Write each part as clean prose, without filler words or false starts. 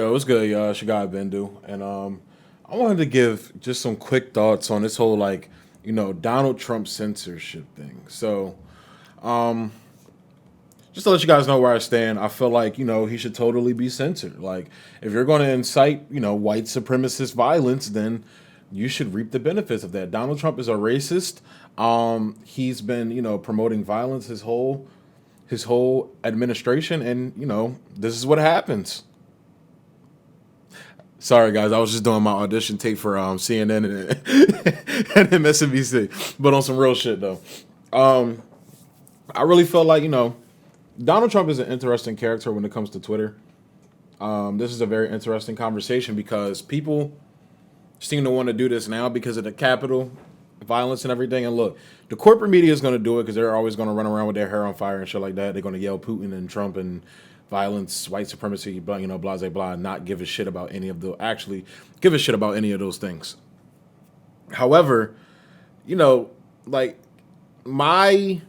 Yo, it's good, y'all. It's your guy Bendu, and I wanted to give just some quick thoughts on this whole Donald Trump censorship thing. So, just to let you guys know where I stand, I feel like he should totally be censored. Like, if you're going to incite white supremacist violence, then you should reap the benefits of that. Donald Trump is a racist. He's been promoting violence his whole administration, and this is what happens. Sorry, guys. I was just doing my audition tape for CNN and MSNBC, but on some real shit though. Um, I really feel like Donald Trump is an interesting character when it comes to Twitter. This is a very interesting conversation because people seem to want to do this now because of the Capitol violence and everything. And look, the corporate media is going to do it because they're always going to run around with their hair on fire and shit like that. They're going to yell Putin and Trump and violence, white supremacy, blah, blah, blah, blah, not give a shit about any of the, actually give a shit about any of those things. However, you know, like my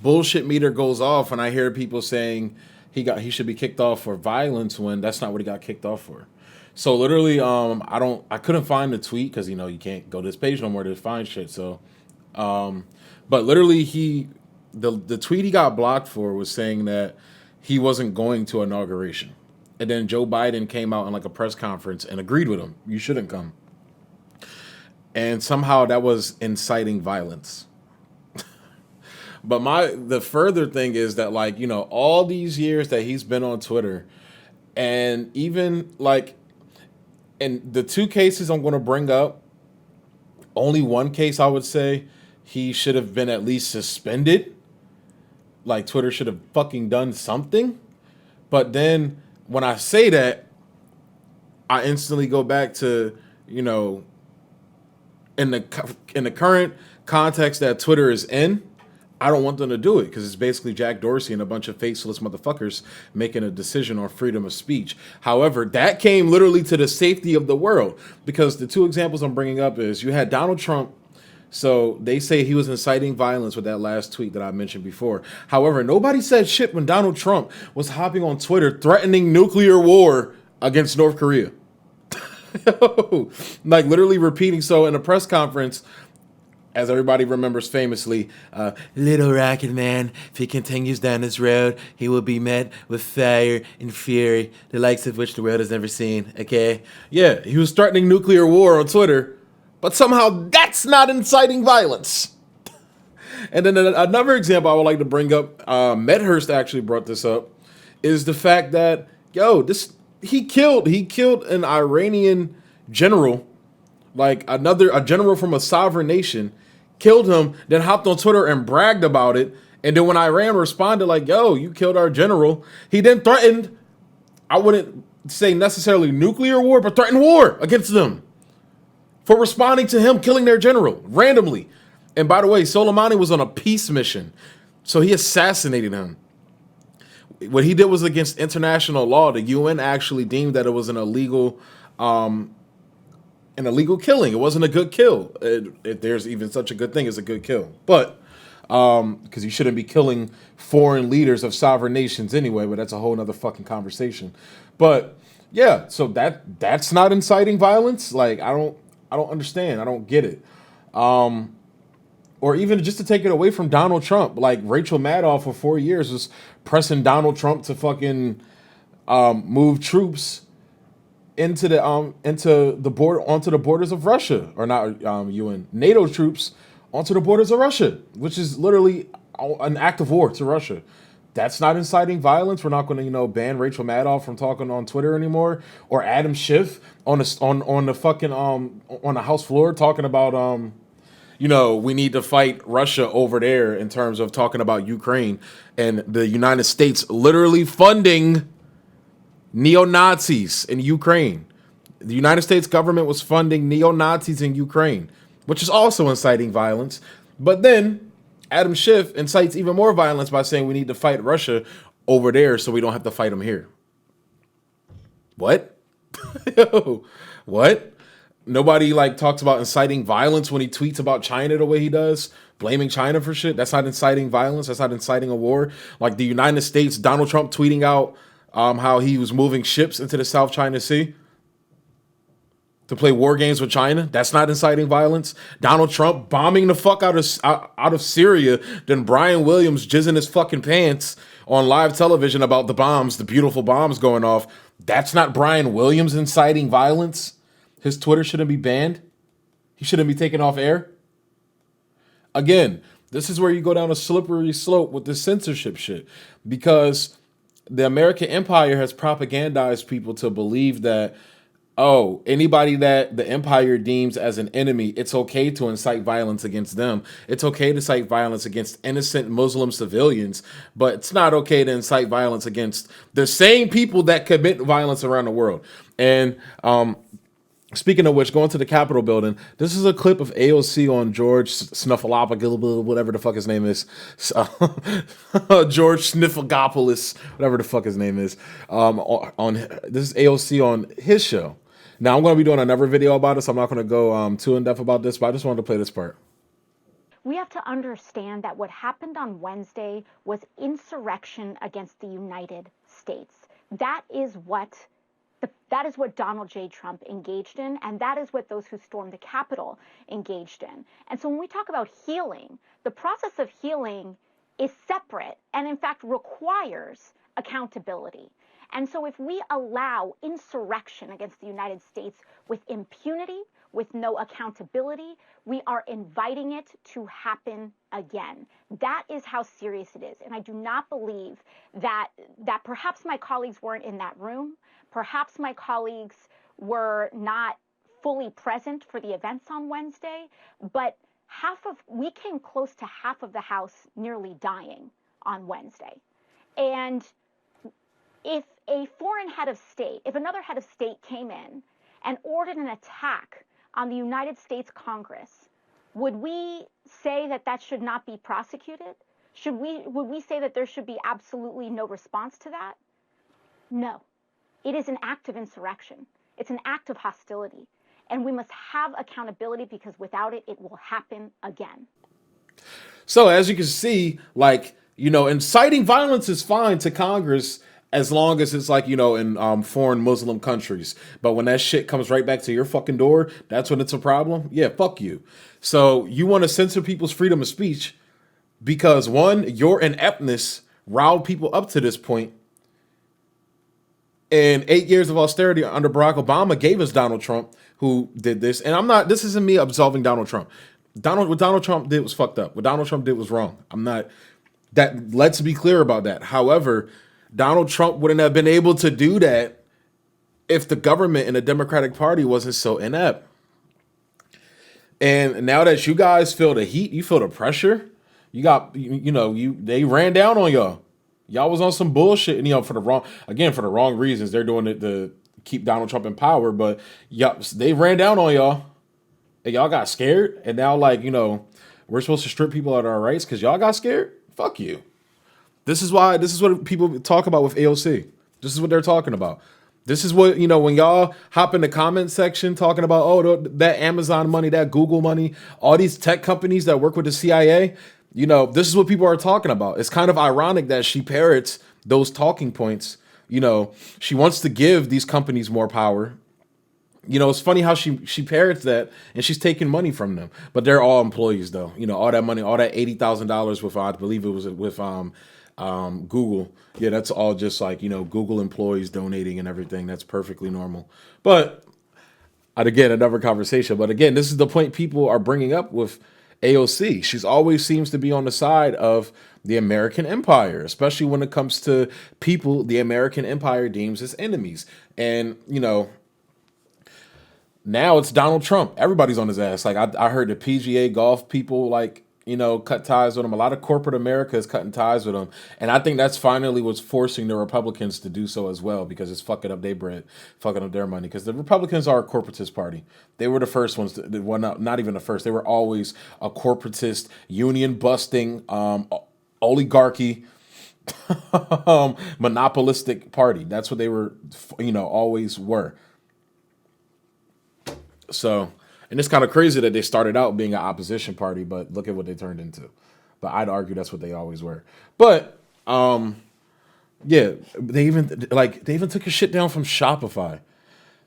bullshit meter goes off when I hear people saying he should be kicked off for violence when that's not what he got kicked off for. So literally, I couldn't find the tweet because you can't go to this page no more to find shit. So, but literally the tweet he got blocked for was saying that he wasn't going to inauguration, and then Joe Biden came out in like a press conference and agreed with him. You shouldn't come, and somehow that was inciting violence. But the further thing is that all these years that he's been on Twitter, and even in the two cases I'm going to bring up, only one case I would say he should have been at least suspended. Like Twitter should have fucking done something. But then when I say that, I instantly go back to, in the current context that Twitter is in, I don't want them to do it because it's basically Jack Dorsey and a bunch of faceless motherfuckers making a decision on freedom of speech. However, that came literally to the safety of the world because the two examples I'm bringing up is you had Donald Trump. So they say he was inciting violence with that last tweet that I mentioned before. However, nobody said shit when Donald Trump was hopping on Twitter threatening nuclear war against North Korea. Like literally repeating. So in a press conference, as everybody remembers famously, little rocket man, if he continues down this road, he will be met with fire and fury, the likes of which the world has never seen, okay? Yeah, he was threatening nuclear war on Twitter, but somehow that's not inciting violence. And then another example I would like to bring up, Medhurst actually brought this up, is the fact that, he killed an Iranian general, like a general from a sovereign nation, killed him, then hopped on Twitter and bragged about it. And then when Iran responded like, you killed our general, he then threatened, I wouldn't say necessarily nuclear war, but threatened war against them for responding to him killing their general randomly. And by the way, Soleimani was on a peace mission, so he assassinated him. What he did was against international law. The UN actually deemed that it was an illegal killing. It wasn't a good kill. If there's even such a good thing as a good kill. But because you shouldn't be killing foreign leaders of sovereign nations anyway, but that's a whole nother fucking conversation. But yeah, so that's not inciting violence. Like I don't understand. I don't get it. Or even just to take it away from Donald Trump, like Rachel Maddow for 4 years was pressing Donald Trump to fucking move troops onto the borders of Russia, or not UN, NATO troops onto the borders of Russia, which is literally an act of war to Russia. That's not inciting violence. We're not going to ban Rachel Maddow from talking on Twitter anymore, or Adam Schiff on the House floor talking about we need to fight Russia over there in terms of talking about Ukraine and the United States literally funding neo-Nazis in Ukraine. The United States government was funding neo-Nazis in Ukraine, which is also inciting violence. But then Adam Schiff incites even more violence by saying we need to fight Russia over there so we don't have to fight them here. What? What? Nobody talks about inciting violence when he tweets about China the way he does, blaming China for shit. That's not inciting violence. That's not inciting a war. Like the United States, Donald Trump tweeting out how he was moving ships into the South China Sea to play war games with China. That's not inciting violence. Donald Trump bombing the fuck out of Syria, then Brian Williams jizzing his fucking pants on live television about the bombs, the beautiful bombs going off. That's not Brian Williams inciting violence. His Twitter shouldn't be banned. He shouldn't be taken off air. Again, this is where you go down a slippery slope with this censorship shit, because the American empire has propagandized people to believe that, oh, anybody that the empire deems as an enemy, it's okay to incite violence against them. It's okay to incite violence against innocent Muslim civilians, but it's not okay to incite violence against the same people that commit violence around the world. And speaking of which, going to the Capitol building, this is a clip of AOC on George Snuffleupagus, whatever the fuck his name is. George Snuffleupagus, whatever the fuck his name is. On this is AOC on his show. Now, I'm going to be doing another video about it, so I'm not going to go too in-depth about this, but I just wanted to play this part. We have to understand that what happened on Wednesday was insurrection against the United States. That is what Donald J. Trump engaged in, and that is what those who stormed the Capitol engaged in. And so when we talk about healing, the process of healing is separate and, in fact, requires accountability. And so if we allow insurrection against the United States with impunity, with no accountability, we are inviting it to happen again. That is how serious it is. And I do not believe that perhaps my colleagues weren't in that room. Perhaps my colleagues were not fully present for the events on Wednesday, but we came close to half of the House nearly dying on Wednesday. And if another head of state came in and ordered an attack on the United States Congress, would we say that should not be prosecuted? Would we say that there should be absolutely no response to that? No. It is an act of insurrection. It's an act of hostility. And we must have accountability, because without it, it will happen again. So as you can see, inciting violence is fine to Congress as long as it's in foreign Muslim countries. But when that shit comes right back to your fucking door, that's when it's a problem. Yeah, fuck you. So you want to censor people's freedom of speech because, one, your ineptness riled people up to this point. And 8 years of austerity under Barack Obama gave us Donald Trump, who did this. And this isn't me absolving Donald Trump. What Donald Trump did was fucked up. What Donald Trump did was wrong. Let's be clear about that. However, Donald Trump wouldn't have been able to do that if the government and the Democratic Party wasn't so inept. And now that you guys feel the heat, you feel the pressure, they ran down on y'all. Y'all was on some bullshit, and for the wrong reasons. They're doing it to keep Donald Trump in power, but they ran down on y'all, and y'all got scared. And now, we're supposed to strip people of our rights because y'all got scared. Fuck you. This is what people talk about with AOC. This is what they're talking about. This is what, when y'all hop in the comment section talking about, that Amazon money, that Google money, all these tech companies that work with the CIA. This is what people are talking about. It's kind of ironic that she parrots those talking points. She wants to give these companies more power. It's funny how she parrots that, and she's taking money from them. But they're all employees, though. All that money, all that $80,000 with, I believe it was with Google. Yeah, that's all just Google employees donating and everything. That's perfectly normal. But again, another conversation. But again, this is the point people are bringing up with AOC. She's always seems to be on the side of the American empire, especially when it comes to people the American empire deems as enemies. And, now it's Donald Trump. Everybody's on his ass. I heard the PGA golf people, cut ties with him. A lot of corporate America is cutting ties with him. And I think that's finally what's forcing the Republicans to do so as well, because it's fucking up their bread, fucking up their money. Because the Republicans are a corporatist party. They were the first ones. Not even the first. They were always a corporatist, union-busting, oligarchy, monopolistic party. That's what they were, always were. So, and it's kind of crazy that they started out being an opposition party, but look at what they turned into. But I'd argue that's what they always were. But what Yeah, they even took a shit down from Shopify.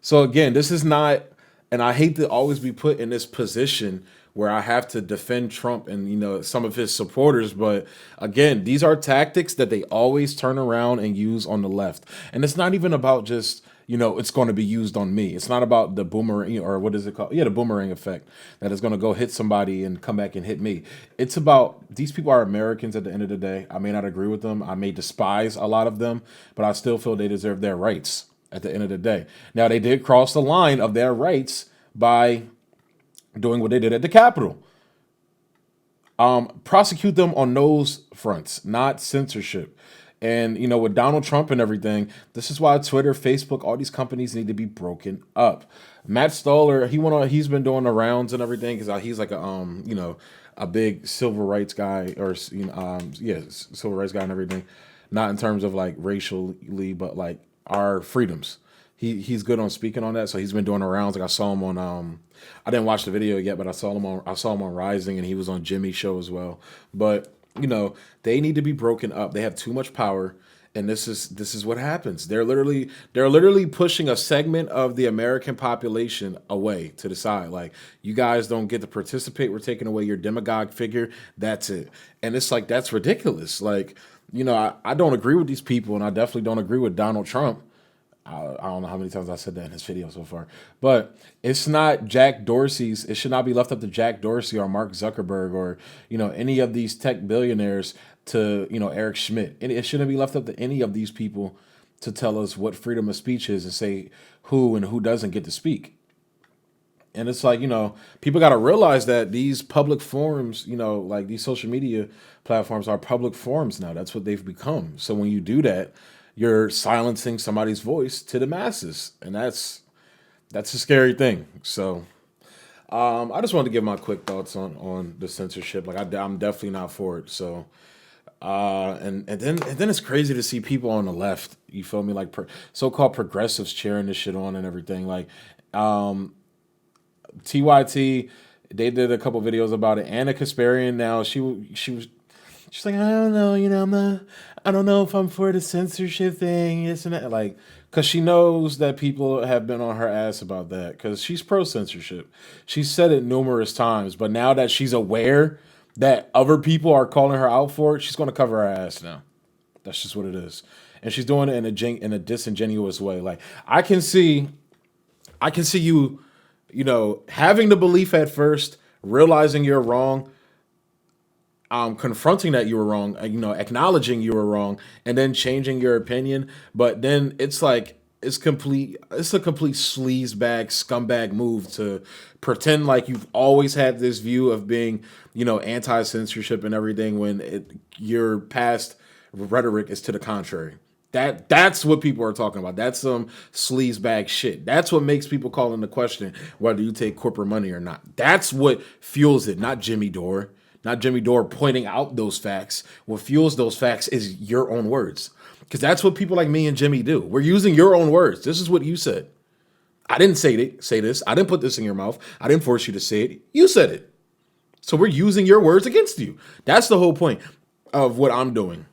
So again, this is not, and I hate to always be put in this position where I have to defend Trump and some of his supporters, but again, these are tactics that they always turn around and use on the left. And it's not even about just it's going to be used on me. It's not about the boomerang, or what is it called? Yeah, the boomerang effect, that is going to go hit somebody and come back and hit me. It's about, these people are Americans at the end of the day. I may not agree with them. I may despise a lot of them, but I still feel they deserve their rights at the end of the day. Now, they did cross the line of their rights by doing what they did at the Capitol. Prosecute them on those fronts, not censorship. And with Donald Trump and everything, this is why Twitter, Facebook, all these companies need to be broken up. Matt Stoller, he's been doing the rounds and everything because he's like a big civil rights guy, or civil rights guy and everything. Not in terms of like racially, but like our freedoms. He's good on speaking on that, so he's been doing the rounds. Like I saw him on I didn't watch the video yet, but I saw him on Rising, and he was on Jimmy's show as well. But they need to be broken up. They have too much power, and this is what happens. They're literally pushing a segment of the American population away to the side. Like, you guys don't get to participate. We're taking away your demagogue figure. That's it. And it's like, that's ridiculous. Like, I don't agree with these people, and I definitely don't agree with Donald Trump. I don't know how many times I said that in this video so far, but it's not Jack Dorsey's. It should not be left up to Jack Dorsey or Mark Zuckerberg or any of these tech billionaires to Eric Schmidt. And it shouldn't be left up to any of these people to tell us what freedom of speech is and say who and who doesn't get to speak. And it's like, people got to realize that these public forums, like these social media platforms are public forums now. That's what they've become. So when you do that, you're silencing somebody's voice to the masses. And that's a scary thing. So I just wanted to give my quick thoughts on the censorship. Like, I'm definitely not for it. So and then it's crazy to see people on the left, you feel me, like so-called progressives cheering this shit on and everything. Like TYT, they did a couple videos about it. Anna Kasparian, now she's like, I don't know, I don't know if I'm for the censorship thing, this and that, like, because she knows that people have been on her ass about that, because she's pro censorship. She's said it numerous times, but now that she's aware that other people are calling her out for it, she's going to cover her ass now. That's just what it is, and she's doing it in a disingenuous way. Like, I can see you, having the belief at first, realizing you're wrong, confronting that you were wrong, acknowledging you were wrong, and then changing your opinion. But then it's like, it's a complete sleazebag, scumbag move to pretend like you've always had this view of being, anti-censorship and everything, when your past rhetoric is to the contrary. That's what people are talking about. That's some sleazebag shit. That's what makes people call into question whether you take corporate money or not. That's what fuels it, not Jimmy Dore. Not Jimmy Dore pointing out those facts. What fuels those facts is your own words. Because that's what people like me and Jimmy do. We're using your own words. This is what you said. I didn't say this. I didn't put this in your mouth. I didn't force you to say it. You said it. So we're using your words against you. That's the whole point of what I'm doing.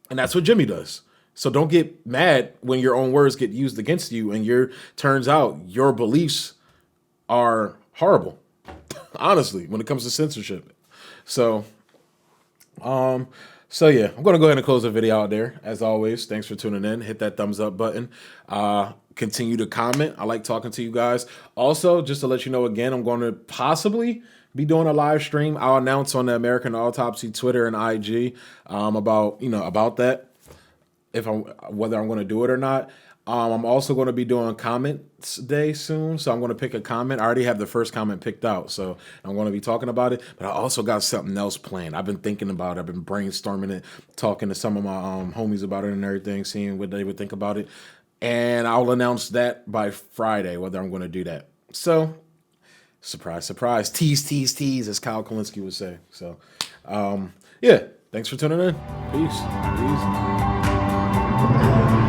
And that's what Jimmy does. So don't get mad when your own words get used against you and turns out your beliefs are horrible. Honestly, when it comes to censorship. So yeah, I'm gonna go ahead and close the video out there. As always, thanks for tuning in. Hit that thumbs up button. Continue to comment. I like talking to you guys. Also, just to let you know again, I'm going to possibly be doing a live stream. I'll announce on the American Autopsy Twitter and IG about that, whether I'm going to do it or not. I'm also going to be doing comments day soon, so I'm going to pick a comment. I already have the first comment picked out, so I'm going to be talking about it. But I also got something else planned. I've been thinking about it. I've been brainstorming it, talking to some of my homies about it and everything, seeing what they would think about it. And I'll announce that by Friday, whether I'm going to do that. So, surprise, surprise. Tease, tease, tease, as Kyle Kalinske would say. So, yeah, thanks for tuning in. Peace. Peace.